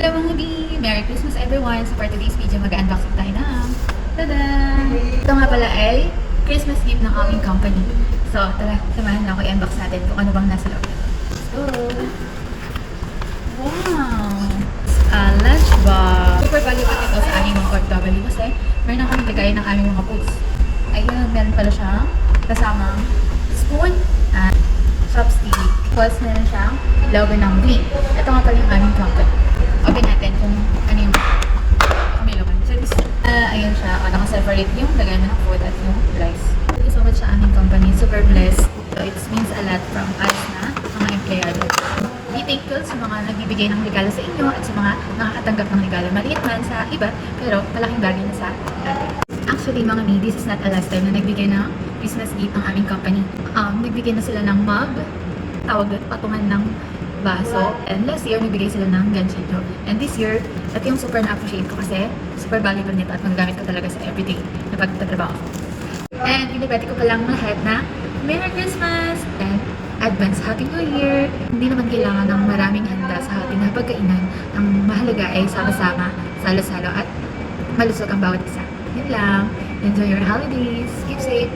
Hello mga B! Merry Christmas everyone! So for today's video, mag-unboxing tayo ng tada! Ito nga pala ay Christmas gift ng aming company. So tara, samahan lang ako i-unbox natin kung ano bang nasa loob. Let's go! Wow! Lunchbox! Super value pa ito sa aming mga OFW kasi meron na kami lagay ng aming mga foods. Ayun, meron pala siyang kasamang spoon at chopstick. Plus meron siyang logo ng Glee. Ito nga pala yung aming company. Open natin kung ano yung may laman. So, ayan siya. Naka-separate yung lagay ng food at yung rice. Thank you so much sa aming company. Super blessed. So, it means a lot from us na mga empleyado. Be thankful sa mga nagbibigay ng regalo sa inyo at sa mga nakakatanggap ng regalo. Maliit man sa iba, pero malaking bagay na sa atin. Actually, mga me, this is not a last time na nagbigay ng Christmas gift ng aming company. Nagbigay na sila ng mug, tawag doon, patungan ng baso. And last year, nagbigay sila ng ganchito. And this year, ito yung super na-appreciate ko kasi super valuable nito at magagamit ko talaga sa everyday na pagtatrabaho. And pinipwede ko palang lahat na Merry Christmas and Advance Happy New Year! Hindi naman kailangan ng maraming handa sa ating hapagkainan. Ang mahalaga ay sama-sama, salo-salo at malusog ang bawat isa. Yun lang. Enjoy your holidays. Keep safe.